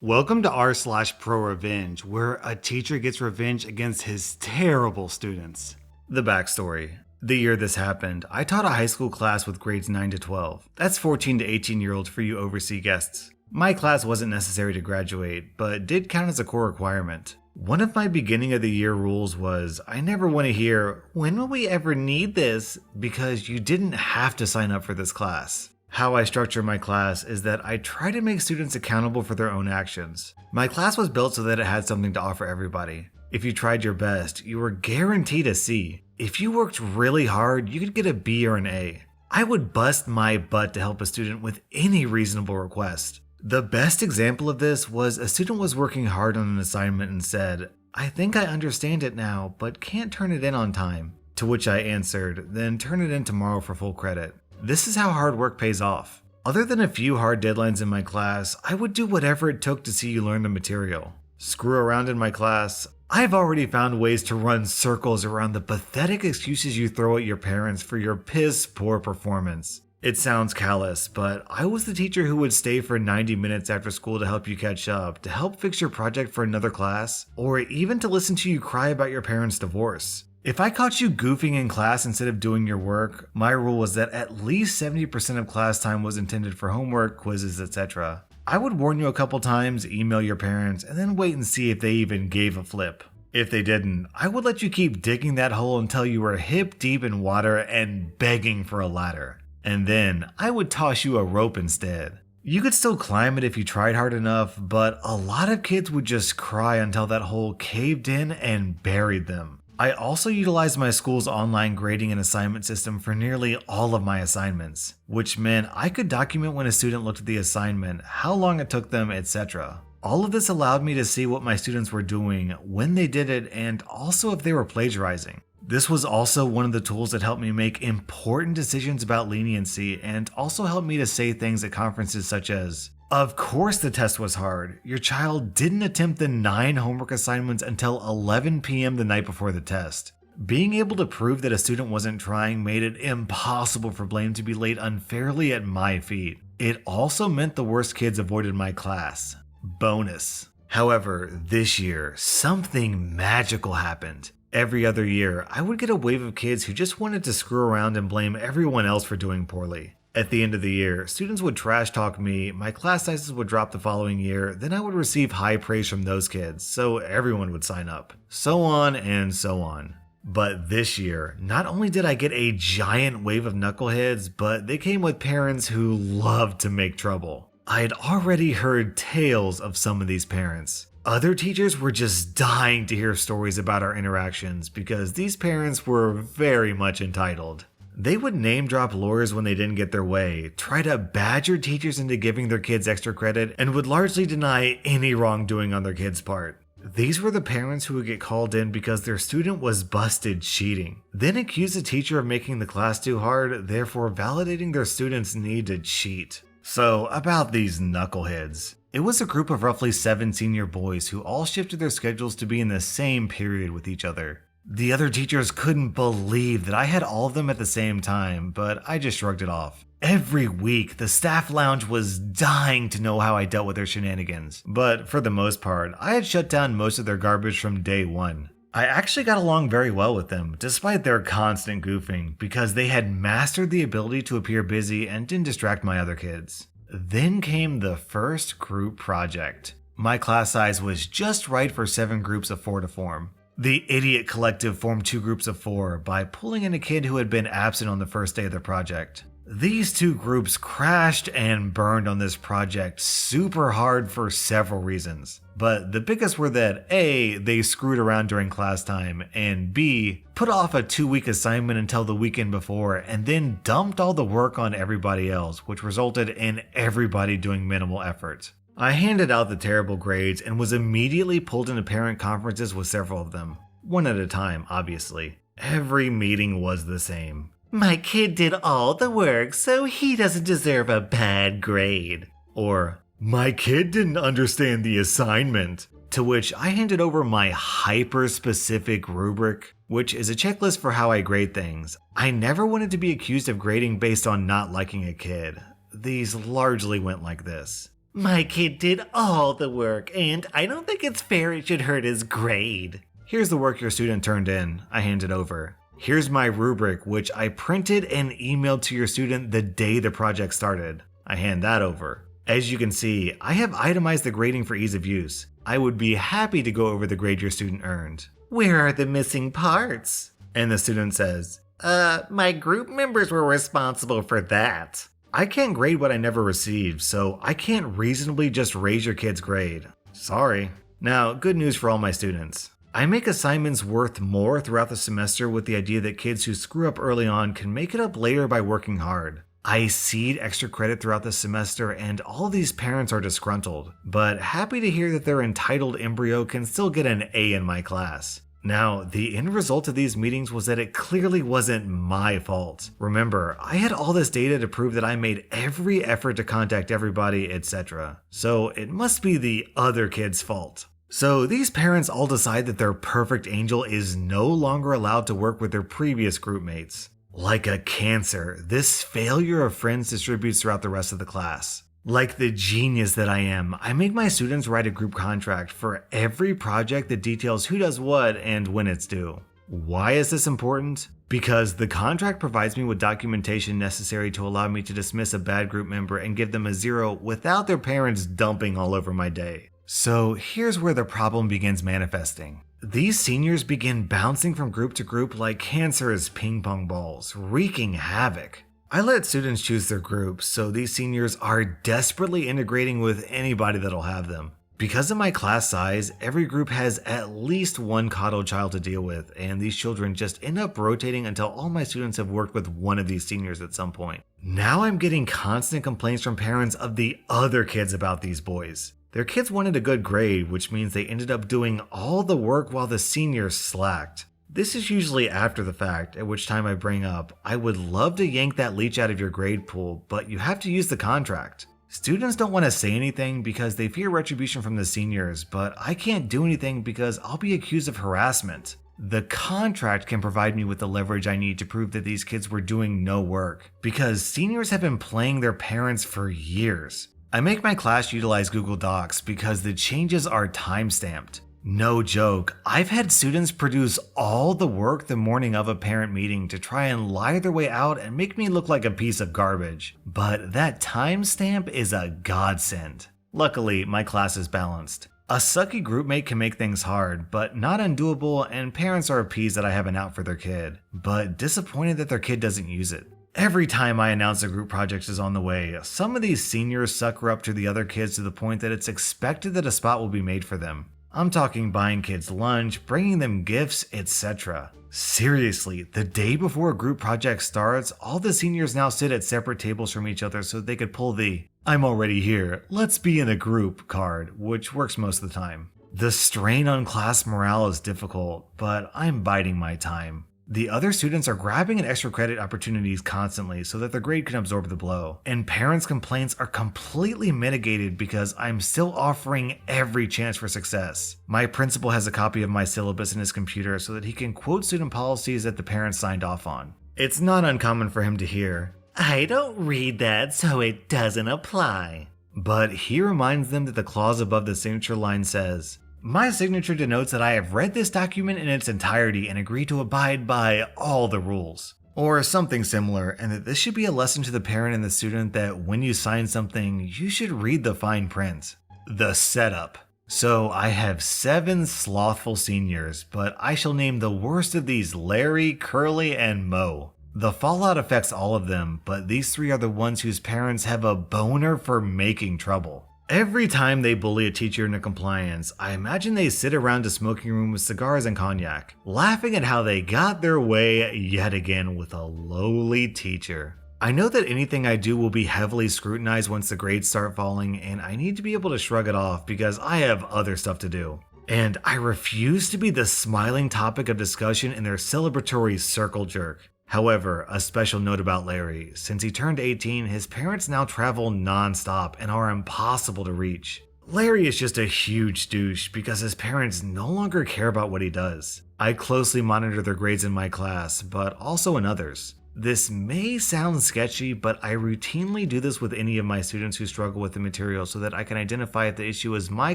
Welcome to r/Prorevenge, where a teacher gets revenge against his terrible students. The backstory. The year this happened, I taught a high school class with grades 9 to 12. That's 14 to 18-year-olds for you overseas guests. My class wasn't necessary to graduate, but did count as a core requirement. One of my beginning of the year rules was I never want to hear, "When will we ever need this?" because you didn't have to sign up for this class. How I structure my class is that I try to make students accountable for their own actions. My class was built so that it had something to offer everybody. If you tried your best, you were guaranteed a C. If you worked really hard, you could get a B or an A. I would bust my butt to help a student with any reasonable request. The best example of this was a student was working hard on an assignment and said, "I think I understand it now, but can't turn it in on time." To which I answered, "Then turn it in tomorrow for full credit." This is how hard work pays off. Other than a few hard deadlines in my class, I would do whatever it took to see you learn the material. Screw around in my class, I've already found ways to run circles around the pathetic excuses you throw at your parents for your piss poor performance. It sounds callous, but I was the teacher who would stay for 90 minutes after school to help you catch up, to help fix your project for another class, or even to listen to you cry about your parents' divorce. If I caught you goofing in class instead of doing your work, my rule was that at least 70% of class time was intended for homework, quizzes, etc. I would warn you a couple times, email your parents, and then wait and see if they even gave a flip. If they didn't, I would let you keep digging that hole until you were hip deep in water and begging for a ladder. And then I would toss you a rope instead. You could still climb it if you tried hard enough, but a lot of kids would just cry until that hole caved in and buried them. I also utilized my school's online grading and assignment system for nearly all of my assignments, which meant I could document when a student looked at the assignment, how long it took them, etc. All of this allowed me to see what my students were doing, when they did it, and also if they were plagiarizing. This was also one of the tools that helped me make important decisions about leniency and also helped me to say things at conferences such as, "Of course the test was hard. Your child didn't attempt the 9 homework assignments until 11 p.m. the night before the test." Being able to prove that a student wasn't trying made it impossible for blame to be laid unfairly at my feet. It also meant the worst kids avoided my class. Bonus. However, this year, something magical happened. Every other year, I would get a wave of kids who just wanted to screw around and blame everyone else for doing poorly. At the end of the year, students would trash talk me, my class sizes would drop the following year, then I would receive high praise from those kids, so everyone would sign up. So on and so on. But this year, not only did I get a giant wave of knuckleheads, but they came with parents who loved to make trouble. I had already heard tales of some of these parents. Other teachers were just dying to hear stories about our interactions because these parents were very much entitled. They would name drop lawyers when they didn't get their way, try to badger teachers into giving their kids extra credit, and would largely deny any wrongdoing on their kids' part. These were the parents who would get called in because their student was busted cheating, then accuse the teacher of making the class too hard, therefore validating their student's need to cheat. So, about these knuckleheads. It was a group of roughly 7 senior boys who all shifted their schedules to be in the same period with each other. The other teachers couldn't believe that I had all of them at the same time, but I just shrugged it off. Every week, the staff lounge was dying to know how I dealt with their shenanigans, but for the most part, I had shut down most of their garbage from day one. I actually got along very well with them, despite their constant goofing, because they had mastered the ability to appear busy and didn't distract my other kids. Then came the first group project. My class size was just right for 7 groups of 4 to form. The idiot collective formed 2 groups of 4 by pulling in a kid who had been absent on the first day of the project. These 2 groups crashed and burned on this project super hard for several reasons. But the biggest were that A, they screwed around during class time, and B, put off a 2-week assignment until the weekend before and then dumped all the work on everybody else, which resulted in everybody doing minimal effort. I handed out the terrible grades and was immediately pulled into parent conferences with several of them. One at a time, obviously. Every meeting was the same. "My kid did all the work, so he doesn't deserve a bad grade." Or, "My kid didn't understand the assignment." To which I handed over my hyper-specific rubric, which is a checklist for how I grade things. I never wanted to be accused of grading based on not liking a kid. These largely went like this. My kid did all the work, and I don't think it's fair it should hurt his grade. Here's the work your student turned in. I hand it over. Here's my rubric, which I printed and emailed to your student the day the project started. I hand that over. As you can see, I have itemized the grading for ease of use. I would be happy to go over the grade your student earned. Where are the missing parts? And the student says, my group members were responsible for that. I can't grade what I never received, so I can't reasonably just raise your kid's grade. Sorry. Now, good news for all my students. I make assignments worth more throughout the semester with the idea that kids who screw up early on can make it up later by working hard. I seed extra credit throughout the semester and all these parents are disgruntled, but happy to hear that their entitled embryo can still get an A in my class. Now, the end result of these meetings was that it clearly wasn't my fault. Remember, I had all this data to prove that I made every effort to contact everybody, etc. So it must be the other kid's fault. So these parents all decide that their perfect angel is no longer allowed to work with their previous group mates. Like a cancer, this failure of friends distributes throughout the rest of the class. Like the genius that I am, I make my students write a group contract for every project that details who does what and when it's due. Why is this important? Because the contract provides me with documentation necessary to allow me to dismiss a bad group member and give them a 0 without their parents dumping all over my day. So here's where the problem begins manifesting. These seniors begin bouncing from group to group like cancerous ping pong balls, wreaking havoc. I let students choose their groups, so these seniors are desperately integrating with anybody that'll have them. Because of my class size, every group has at least one coddled child to deal with, and these children just end up rotating until all my students have worked with one of these seniors at some point. Now I'm getting constant complaints from parents of the other kids about these boys. Their kids wanted a good grade, which means they ended up doing all the work while the seniors slacked. This is usually after the fact, at which time I bring up, I would love to yank that leech out of your grade pool, but you have to use the contract. Students don't want to say anything because they fear retribution from the seniors, but I can't do anything because I'll be accused of harassment. The contract can provide me with the leverage I need to prove that these kids were doing no work, because seniors have been playing their parents for years. I make my class utilize Google Docs because the changes are time-stamped. No joke, I've had students produce all the work the morning of a parent meeting to try and lie their way out and make me look like a piece of garbage. But that timestamp is a godsend. Luckily, my class is balanced. A sucky groupmate can make things hard, but not undoable, and parents are appeased that I have an out for their kid, but disappointed that their kid doesn't use it. Every time I announce a group project is on the way, some of these seniors sucker up to the other kids to the point that it's expected that a spot will be made for them. I'm talking buying kids lunch, bringing them gifts, etc. Seriously, the day before a group project starts, all the seniors now sit at separate tables from each other so they could pull the "I'm already here, let's be in a group" card, which works most of the time. The strain on class morale is difficult, but I'm biding my time. The other students are grabbing at extra credit opportunities constantly so that their grade can absorb the blow, and parents' complaints are completely mitigated because I'm still offering every chance for success. My principal has a copy of my syllabus in his computer so that he can quote student policies that the parents signed off on. It's not uncommon for him to hear, "I don't read that, so it doesn't apply." But he reminds them that the clause above the signature line says, "My signature denotes that I have read this document in its entirety and agree to abide by all the rules," or something similar, and that this should be a lesson to the parent and the student that when you sign something, you should read the fine print. The setup. So I have 7 slothful seniors, but I shall name the worst of these Larry, Curly, and Mo. The fallout affects all of them, but these 3 are the ones whose parents have a boner for making trouble. Every time they bully a teacher into compliance, I imagine they sit around a smoking room with cigars and cognac, laughing at how they got their way yet again with a lowly teacher. I know that anything I do will be heavily scrutinized once the grades start falling, and I need to be able to shrug it off because I have other stuff to do. And I refuse to be the smiling topic of discussion in their celebratory circle jerk. However, a special note about Larry. Since he turned 18, his parents now travel non-stop and are impossible to reach. Larry is just a huge douche because his parents no longer care about what he does. I closely monitor their grades in my class, but also in others. This may sound sketchy, but I routinely do this with any of my students who struggle with the material so that I can identify if the issue is my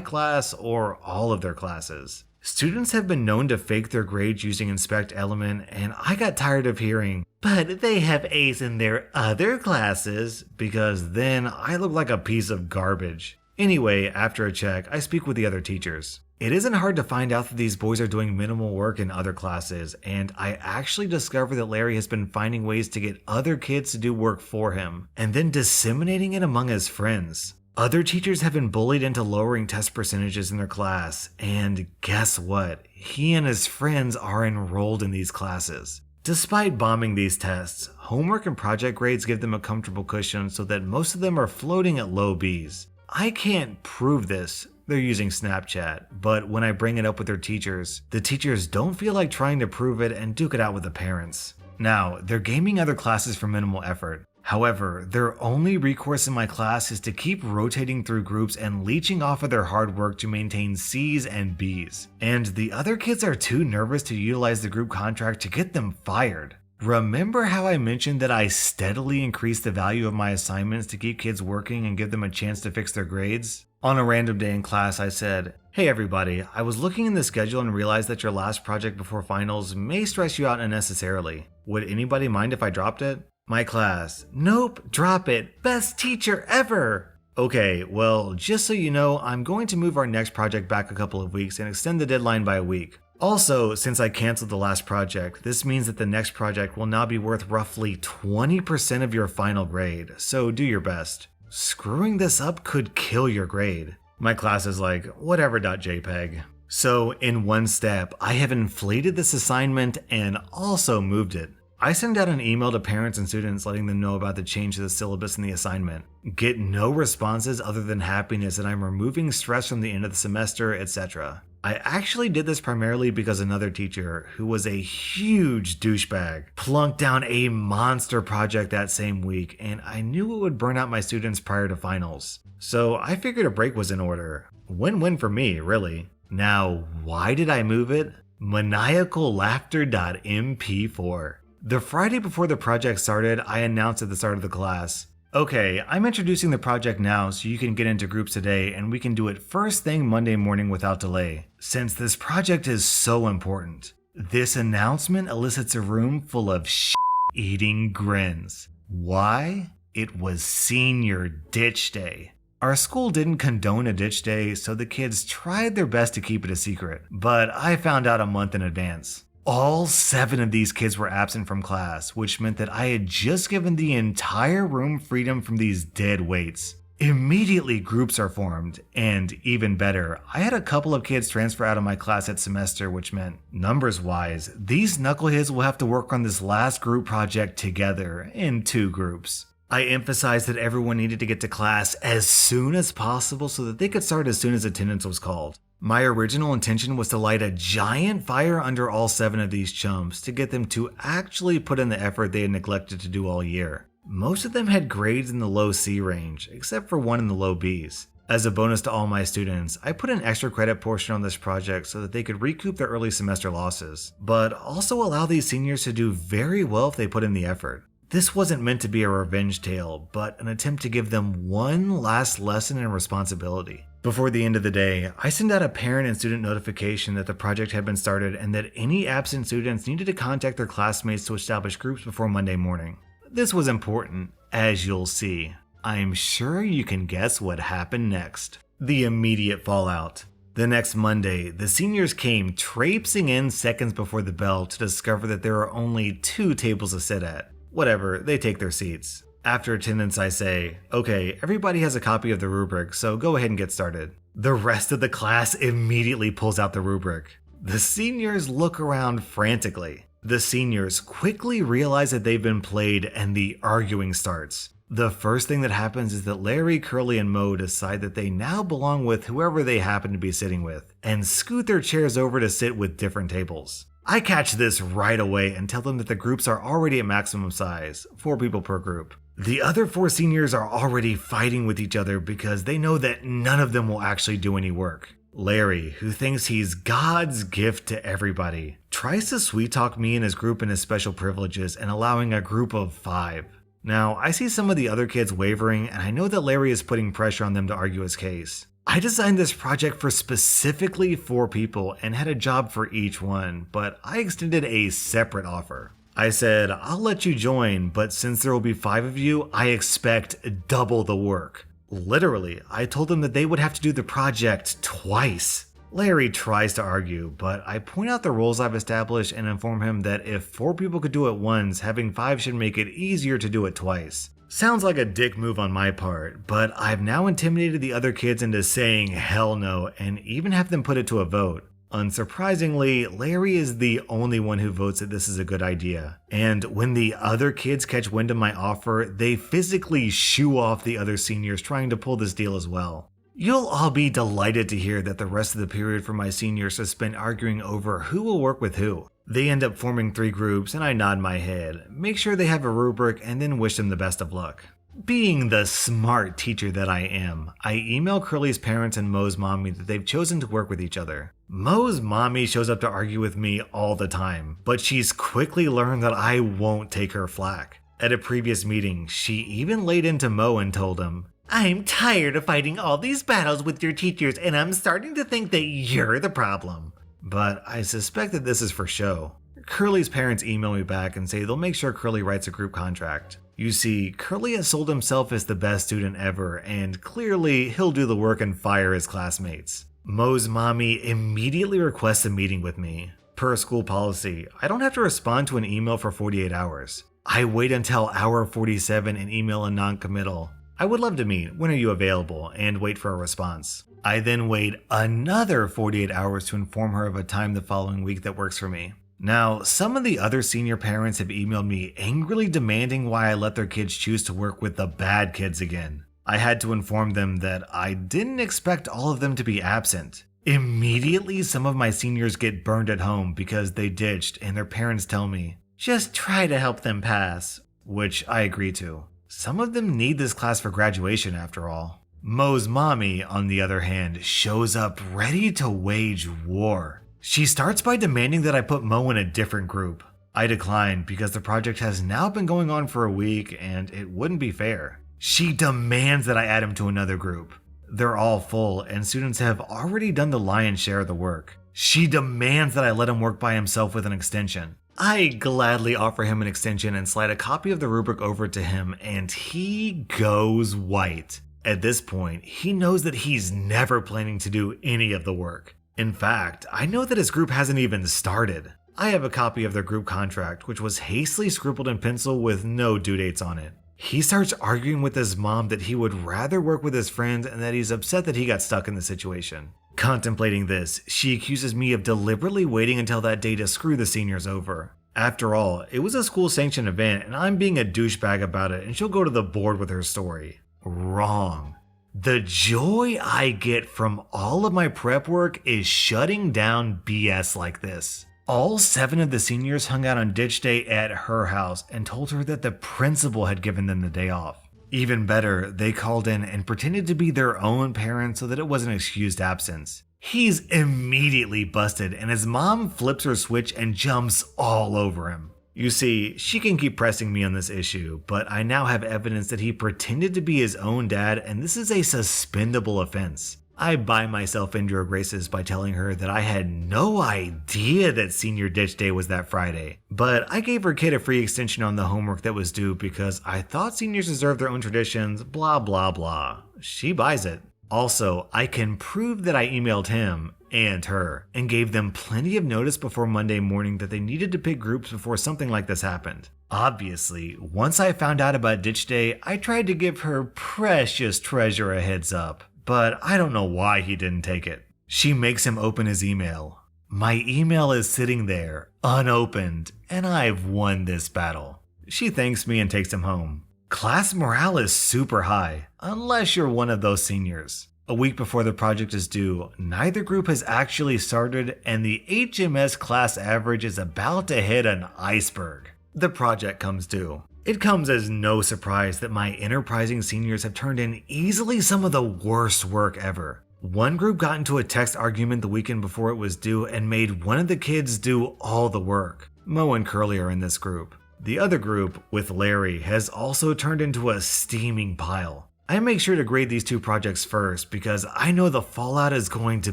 class or all of their classes. Students have been known to fake their grades using Inspect Element, and I got tired of hearing, but they have A's in their other classes, because then I look like a piece of garbage. Anyway, after a check, I speak with the other teachers. It isn't hard to find out that these boys are doing minimal work in other classes, and I actually discover that Larry has been finding ways to get other kids to do work for him, and then disseminating it among his friends. Other teachers have been bullied into lowering test percentages in their class, and guess what? He and his friends are enrolled in these classes. Despite bombing these tests, homework and project grades give them a comfortable cushion so that most of them are floating at low B's. I can't prove this. They're using Snapchat, but when I bring it up with their teachers, the teachers don't feel like trying to prove it and duke it out with the parents. Now, they're gaming other classes for minimal effort. However, their only recourse in my class is to keep rotating through groups and leeching off of their hard work to maintain C's and B's. And the other kids are too nervous to utilize the group contract to get them fired. Remember how I mentioned that I steadily increased the value of my assignments to keep kids working and give them a chance to fix their grades? On a random day in class, I said, "Hey everybody, I was looking in the schedule and realized that your last project before finals may stress you out unnecessarily. Would anybody mind if I dropped it?" My class, "Nope, drop it, best teacher ever!" Okay, well, just so you know, I'm going to move our next project back a couple of weeks and extend the deadline by a week. Also, since I canceled the last project, this means that the next project will now be worth roughly 20% of your final grade, so do your best. Screwing this up could kill your grade. My class is like, whatever.jpg. So in one step, I have inflated this assignment and also moved it. I send out an email to parents and students letting them know about the change to the syllabus and the assignment. Get no responses other than happiness that I'm removing stress from the end of the semester, etc. I actually did this primarily because another teacher, who was a huge douchebag, plunked down a monster project that same week, and I knew it would burn out my students prior to finals. So I figured a break was in order. Win-win for me, really. Now, why did I move it? Maniacallaughter.mp4. The Friday before the project started, I announced at the start of the class, "Okay, I'm introducing the project now so you can get into groups today and we can do it first thing Monday morning without delay, since this project is so important." This announcement elicits a room full of shit-eating grins. Why? It was senior ditch day. Our school didn't condone a ditch day, so the kids tried their best to keep it a secret, but I found out a month in advance. All 7 of these kids were absent from class, which meant that I had just given the entire room freedom from these dead weights. Immediately groups are formed, and even better, I had a couple of kids transfer out of my class that semester, which meant, numbers-wise, these knuckleheads will have to work on this last group project together in 2 groups. I emphasized that everyone needed to get to class as soon as possible so that they could start as soon as attendance was called. My original intention was to light a giant fire under all 7 of these chumps to get them to actually put in the effort they had neglected to do all year. Most of them had grades in the low C range, except for one in the low Bs. As a bonus to all my students, I put an extra credit portion on this project so that they could recoup their early semester losses, but also allow these seniors to do very well if they put in the effort. This wasn't meant to be a revenge tale, but an attempt to give them one last lesson in responsibility. Before the end of the day, I sent out a parent and student notification that the project had been started and that any absent students needed to contact their classmates to establish groups before Monday morning. This was important, as you'll see. I'm sure you can guess what happened next. The immediate fallout. The next Monday, the seniors came traipsing in seconds before the bell to discover that there are only 2 tables to sit at. Whatever, they take their seats. After attendance, I say, "Okay, everybody has a copy of the rubric, so go ahead and get started." The rest of the class immediately pulls out the rubric. The seniors look around frantically. The seniors quickly realize that they've been played and the arguing starts. The first thing that happens is that Larry, Curly, and Mo decide that they now belong with whoever they happen to be sitting with, and scoot their chairs over to sit with different tables. I catch this right away and tell them that the groups are already at maximum size, 4 people per group. The other 4 seniors are already fighting with each other because they know that none of them will actually do any work. Larry, who thinks he's God's gift to everybody, tries to sweet talk me and his group into special privileges and allowing a group of 5. Now, I see some of the other kids wavering, and I know that Larry is putting pressure on them to argue his case. I designed this project for specifically 4 people and had a job for each one, but I extended a separate offer. I said, I'll let you join, but since there will be 5 of you, I expect double the work. Literally, I told them that they would have to do the project twice. Larry tries to argue, but I point out the roles I've established and inform him that if 4 people could do it once, having 5 should make it easier to do it twice. Sounds like a dick move on my part, but I've now intimidated the other kids into saying hell no and even have them put it to a vote. Unsurprisingly, Larry is the only one who votes that this is a good idea. And when the other kids catch wind of my offer, they physically shoo off the other seniors trying to pull this deal as well. You'll all be delighted to hear that the rest of the period for my seniors is spent arguing over who will work with who. They end up forming 3 groups and I nod my head, make sure they have a rubric, and then wish them the best of luck. Being the smart teacher that I am, I email Curly's parents and Moes Mommy that they've chosen to work with each other. Moes Mommy shows up to argue with me all the time, but she's quickly learned that I won't take her flack. At a previous meeting, she even laid into Mo and told him, I'm tired of fighting all these battles with your teachers and I'm starting to think that you're the problem. But I suspect that this is for show. Curly's parents email me back and say they'll make sure Curly writes a group contract. You see, Curly has sold himself as the best student ever, and clearly he'll do the work and fire his classmates. Moes Mommy immediately requests a meeting with me. Per school policy, I don't have to respond to an email for 48 hours. I wait until hour 47 and email a non-committal. I would love to meet, when are you available, and wait for a response. I then wait another 48 hours to inform her of a time the following week that works for me. Now, some of the other senior parents have emailed me angrily demanding why I let their kids choose to work with the bad kids again. I had to inform them that I didn't expect all of them to be absent. Immediately, some of my seniors get burned at home because they ditched and their parents tell me, just try to help them pass, which I agree to. Some of them need this class for graduation after all. Moes Mommy, on the other hand, shows up ready to wage war. She starts by demanding that I put Mo in a different group. I decline because the project has now been going on for a week and it wouldn't be fair. She demands that I add him to another group. They're all full and students have already done the lion's share of the work. She demands that I let him work by himself with an extension. I gladly offer him an extension and slide a copy of the rubric over to him and he goes white. At this point, he knows that he's never planning to do any of the work. In fact, I know that his group hasn't even started. I have a copy of their group contract, which was hastily scribbled in pencil with no due dates on it. He starts arguing with his mom that he would rather work with his friends and that he's upset that he got stuck in the situation. Contemplating this, she accuses me of deliberately waiting until that day to screw the seniors over. After all, it was a school-sanctioned event and I'm being a douchebag about it and she'll go to the board with her story. Wrong. The joy I get from all of my prep work is shutting down BS like this. All 7 of the seniors hung out on ditch day at her house and told her that the principal had given them the day off. Even better, they called in and pretended to be their own parents so that it was an excused absence. He's immediately busted and his mom flips her switch and jumps all over him. You see, she can keep pressing me on this issue, but I now have evidence that he pretended to be his own dad and this is a suspendable offense. I buy myself into her graces by telling her that I had no idea that senior ditch day was that Friday, but I gave her kid a free extension on the homework that was due because I thought seniors deserve their own traditions, blah blah blah. She buys it. Also, I can prove that I emailed him and her and gave them plenty of notice before Monday morning that they needed to pick groups before something like this happened. Obviously, once I found out about ditch day, I tried to give her precious treasure a heads up, but I don't know why he didn't take it. She makes him open his email. My email is sitting there, unopened, and I've won this battle. She thanks me and takes him home. Class morale is super high, unless you're one of those seniors. A week before the project is due, neither group has actually started and the HMS class average is about to hit an iceberg. The project comes due. It comes as no surprise that my enterprising seniors have turned in easily some of the worst work ever. One group got into a text argument the weekend before it was due and made one of the kids do all the work. Mo and Curly are in this group. The other group, with Larry, has also turned into a steaming pile. I make sure to grade these two projects first because I know the fallout is going to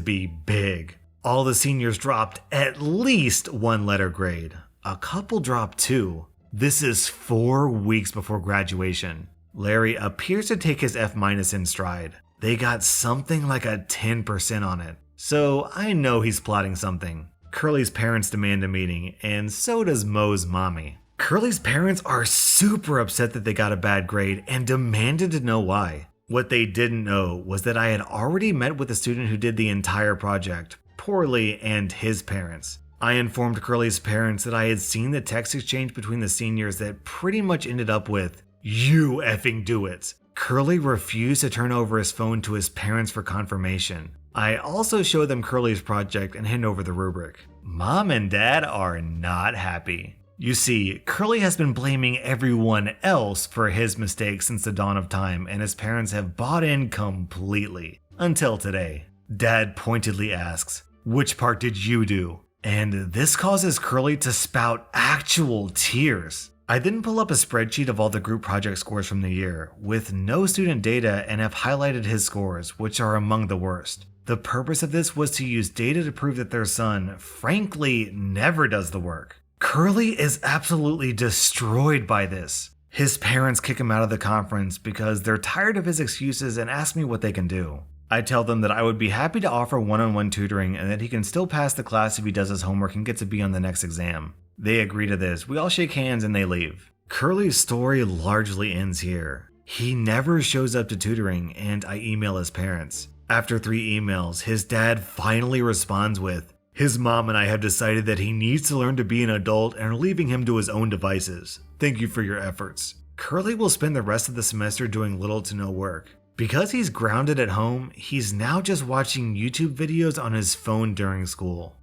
be big. All the seniors dropped at least one letter grade. A couple dropped 2. This is 4 weeks before graduation. Larry appears to take his F- in stride. They got something like a 10% on it. So I know he's plotting something. Curly's parents demand a meeting, and so does Moes Mommy. Curly's parents are super upset that they got a bad grade and demanded to know why. What they didn't know was that I had already met with the student who did the entire project, poorly, and his parents. I informed Curly's parents that I had seen the text exchange between the seniors that pretty much ended up with, "You effing do it." Curly refused to turn over his phone to his parents for confirmation. I also showed them Curly's project and hand over the rubric. Mom and Dad are not happy. You see, Curly has been blaming everyone else for his mistakes since the dawn of time, and his parents have bought in completely. Until today. Dad pointedly asks, "Which part did you do?" And this causes Curly to spout actual tears. I then pull up a spreadsheet of all the group project scores from the year, with no student data, and have highlighted his scores, which are among the worst. The purpose of this was to use data to prove that their son, frankly, never does the work. Curly is absolutely destroyed by this. His parents kick him out of the conference because they're tired of his excuses and ask me what they can do. I tell them that I would be happy to offer one-on-one tutoring and that he can still pass the class if he does his homework and gets a B on the next exam. They agree to this, we all shake hands and they leave. Curly's story largely ends here. He never shows up to tutoring and I email his parents. After 3 emails, his dad finally responds with, "His mom and I have decided that he needs to learn to be an adult and are leaving him to his own devices. Thank you for your efforts." Curly will spend the rest of the semester doing little to no work. Because he's grounded at home, he's now just watching YouTube videos on his phone during school.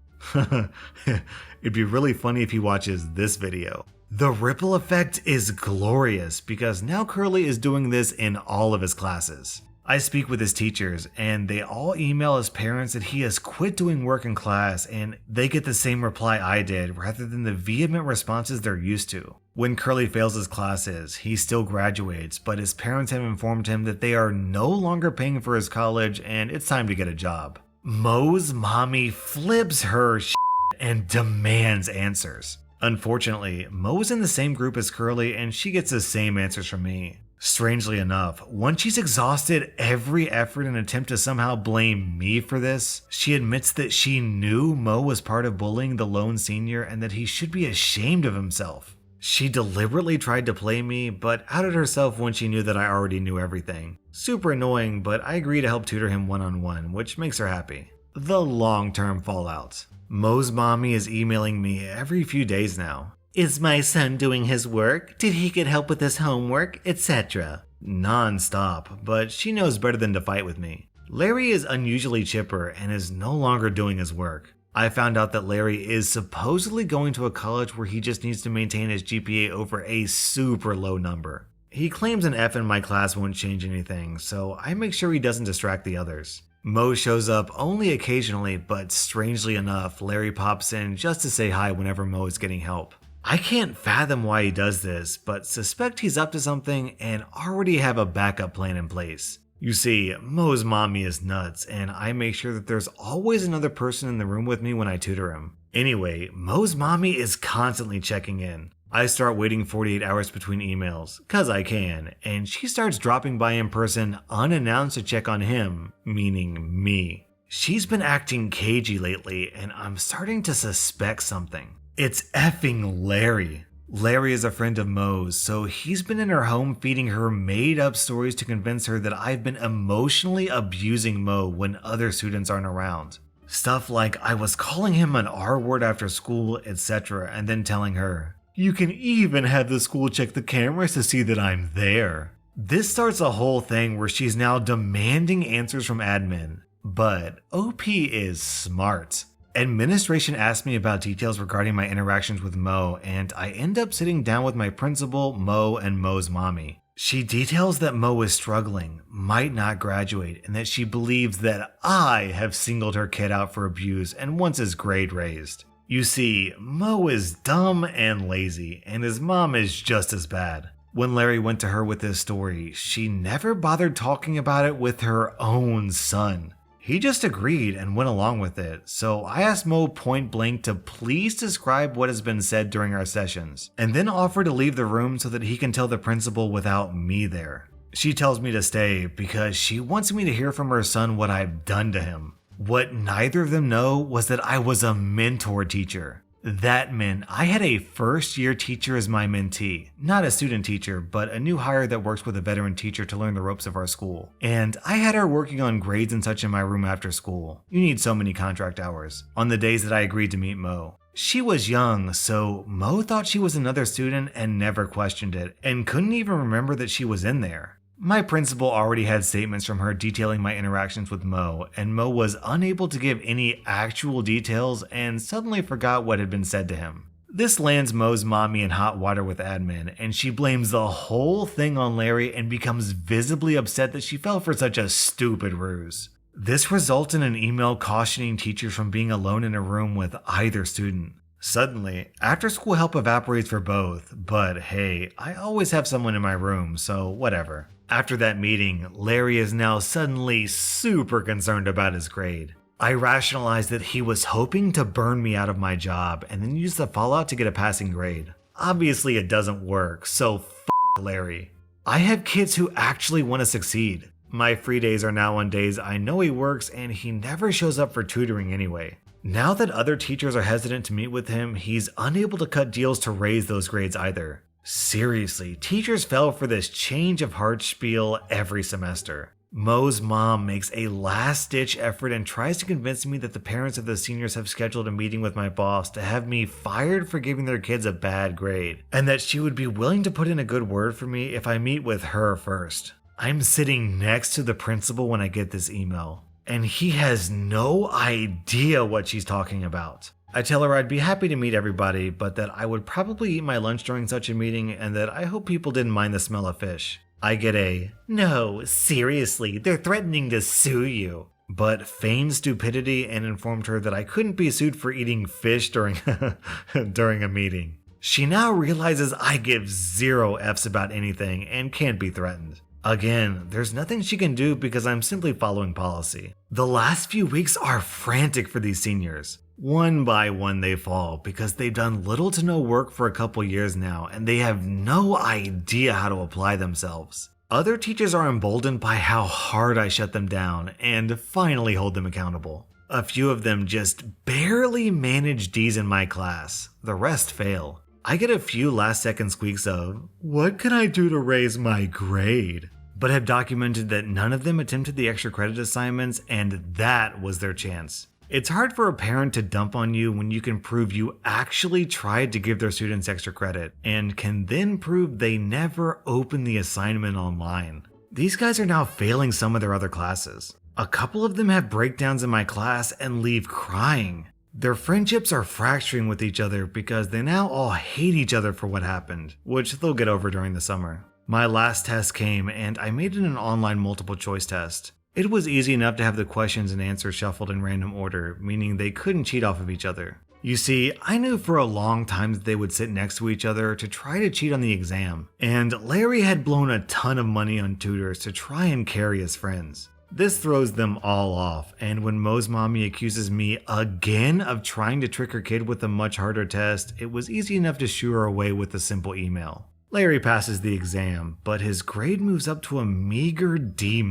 It'd be really funny if he watches this video. The ripple effect is glorious because now Curly is doing this in all of his classes. I speak with his teachers and they all email his parents that he has quit doing work in class, and they get the same reply I did rather than the vehement responses they're used to. When Curly fails his classes, he still graduates, but his parents have informed him that they are no longer paying for his college and it's time to get a job. Moes Mommy flips her shit and demands answers. Unfortunately, Mo is in the same group as Curly and she gets the same answers from me. Strangely enough, once she's exhausted every effort and attempt to somehow blame me for this, she admits that she knew Mo was part of bullying the lone senior and that he should be ashamed of himself. She deliberately tried to play me, but outed herself when she knew that I already knew everything. Super annoying, but I agree to help tutor him one-on-one, which makes her happy. The long-term fallout. Moes Mommy is emailing me every few days now. "Is my son doing his work? Did he get help with his homework? Etc." Non-stop, but she knows better than to fight with me. Larry is unusually chipper and is no longer doing his work. I found out that Larry is supposedly going to a college where he just needs to maintain his GPA over a super low number. He claims an F in my class won't change anything, so I make sure he doesn't distract the others. Mo shows up only occasionally, but strangely enough, Larry pops in just to say hi whenever Mo is getting help. I can't fathom why he does this, but suspect he's up to something and already have a backup plan in place. You see, Moes Mommy is nuts, and I make sure that there's always another person in the room with me when I tutor him. Anyway, Moes Mommy is constantly checking in. I start waiting 48 hours between emails, cause I can, and she starts dropping by in person unannounced to check on him, meaning me. She's been acting cagey lately, and I'm starting to suspect something. It's effing Larry. Larry is a friend of Mo's, so he's been in her home feeding her made-up stories to convince her that I've been emotionally abusing Mo when other students aren't around. Stuff like I was calling him an R-word after school, etc., and then telling her, "You can even have the school check the cameras to see that I'm there." This starts a whole thing where she's now demanding answers from admin, but OP is smart. Administration asked me about details regarding my interactions with Mo, and I end up sitting down with my principal, Mo, and Moes Mommy. She details that Mo is struggling, might not graduate, and that she believes that I have singled her kid out for abuse and wants his grade raised. You see, Mo is dumb and lazy, and his mom is just as bad. When Larry went to her with his story, she never bothered talking about it with her own son. He just agreed and went along with it, so I asked Mo point blank to please describe what has been said during our sessions, and then offered to leave the room so that he can tell the principal without me there. She tells me to stay because she wants me to hear from her son what I've done to him. What neither of them know was that I was a mentor teacher. That meant I had a first-year teacher as my mentee, not a student teacher, but a new hire that works with a veteran teacher to learn the ropes of our school. And I had her working on grades and such in my room after school. You need so many contract hours, on the days that I agreed to meet Mo. She was young, so Mo thought she was another student and never questioned it, and couldn't even remember that she was in there. My principal already had statements from her detailing my interactions with Mo, and Mo was unable to give any actual details and suddenly forgot what had been said to him. This lands Moes Mommy in hot water with admin, and she blames the whole thing on Larry and becomes visibly upset that she fell for such a stupid ruse. This results in an email cautioning teachers from being alone in a room with either student. Suddenly, after-school help evaporates for both, but hey, I always have someone in my room, so whatever. After that meeting, Larry is now suddenly super concerned about his grade. I rationalized that he was hoping to burn me out of my job and then use the fallout to get a passing grade. Obviously it doesn't work, so f*** Larry. I have kids who actually want to succeed. My free days are now on days I know he works and he never shows up for tutoring anyway. Now that other teachers are hesitant to meet with him, he's unable to cut deals to raise those grades either. Seriously, teachers fell for this change of heart spiel every semester. Moes Mom makes a last-ditch effort and tries to convince me that the parents of the seniors have scheduled a meeting with my boss to have me fired for giving their kids a bad grade, and that she would be willing to put in a good word for me if I meet with her first. I'm sitting next to the principal when I get this email, and he has no idea what she's talking about. I tell her I'd be happy to meet everybody, but that I would probably eat my lunch during such a meeting and that I hope people didn't mind the smell of fish. I get a, "No, seriously, they're threatening to sue you," but feigned stupidity and informed her that I couldn't be sued for eating fish during a meeting. She now realizes I give 0 Fs about anything and can't be threatened. Again, there's nothing she can do because I'm simply following policy. The last few weeks are frantic for these seniors. One by one they fall because they've done little to no work for a couple years now and they have no idea how to apply themselves. Other teachers are emboldened by how hard I shut them down and finally hold them accountable. A few of them just barely manage D's in my class. The rest fail. I get a few last-second squeaks of, "What can I do to raise my grade?" but have documented that none of them attempted the extra credit assignments and that was their chance. It's hard for a parent to dump on you when you can prove you actually tried to give their students extra credit and can then prove they never opened the assignment online. These guys are now failing some of their other classes. A couple of them have breakdowns in my class and leave crying. Their friendships are fracturing with each other because they now all hate each other for what happened, which they'll get over during the summer. My last test came and I made it an online multiple choice test. It was easy enough to have the questions and answers shuffled in random order, meaning they couldn't cheat off of each other. You see, I knew for a long time that they would sit next to each other to try to cheat on the exam, and Larry had blown a ton of money on tutors to try and carry his friends. This throws them all off, and when Moes Mommy accuses me again of trying to trick her kid with a much harder test, it was easy enough to shoo her away with a simple email. Larry passes the exam, but his grade moves up to a meager D-.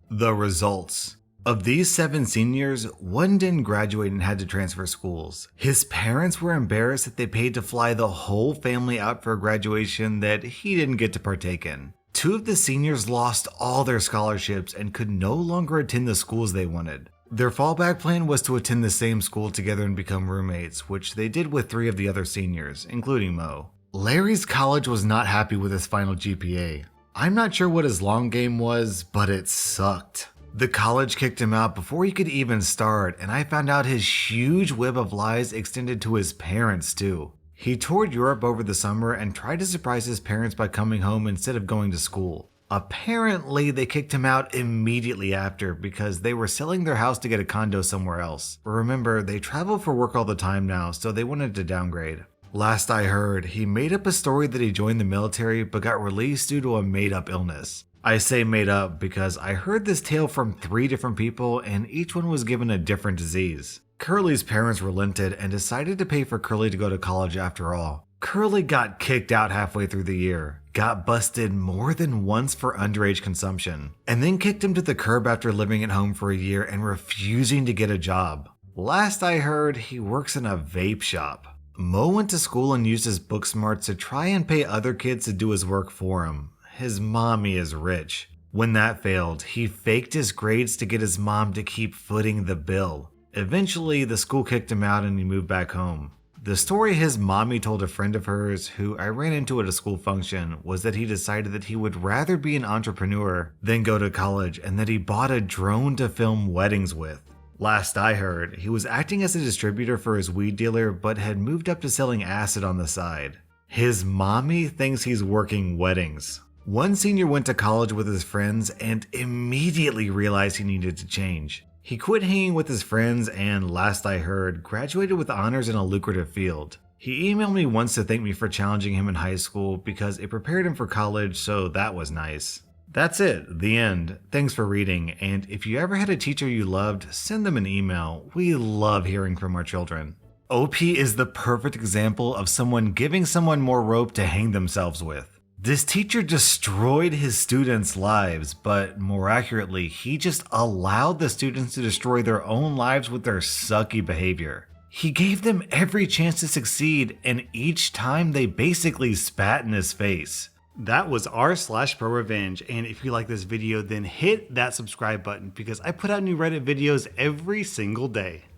The results. Of these 7 seniors, 1 didn't graduate and had to transfer schools. His parents were embarrassed that they paid to fly the whole family out for a graduation that he didn't get to partake in. 2 of the seniors lost all their scholarships and could no longer attend the schools they wanted. Their fallback plan was to attend the same school together and become roommates, which they did with 3 of the other seniors, including Mo. Larry's college was not happy with his final GPA. I'm not sure what his long game was, but it sucked. The college kicked him out before he could even start, and I found out his huge web of lies extended to his parents too. He toured Europe over the summer and tried to surprise his parents by coming home instead of going to school. Apparently, they kicked him out immediately after because they were selling their house to get a condo somewhere else. Remember, they travel for work all the time now, so they wanted to downgrade. Last I heard, he made up a story that he joined the military but got released due to a made-up illness. I say made up because I heard this tale from 3 different people and each one was given a different disease. Curly's parents relented and decided to pay for Curly to go to college after all. Curly got kicked out halfway through the year, got busted more than once for underage consumption, and then kicked him to the curb after living at home for a year and refusing to get a job. Last I heard, he works in a vape shop. Mo went to school and used his book smarts to try and pay other kids to do his work for him. His mommy is rich. When that failed, he faked his grades to get his mom to keep footing the bill. Eventually, the school kicked him out and he moved back home. The story his mommy told a friend of hers, who I ran into at a school function, was that he decided that he would rather be an entrepreneur than go to college and that he bought a drone to film weddings with. Last I heard, he was acting as a distributor for his weed dealer but had moved up to selling acid on the side. His mommy thinks he's working weddings. One senior went to college with his friends and immediately realized he needed to change. He quit hanging with his friends and, last I heard, graduated with honors in a lucrative field. He emailed me once to thank me for challenging him in high school because it prepared him for college, so that was nice. That's it, the end. Thanks for reading, and if you ever had a teacher you loved, send them an email. We love hearing from our children. OP is the perfect example of someone giving someone more rope to hang themselves with. This teacher destroyed his students' lives, but more accurately, he just allowed the students to destroy their own lives with their sucky behavior. He gave them every chance to succeed, and each time they basically spat in his face. That was rSlash and if you like this video, then hit that subscribe button because I put out new Reddit videos every single day.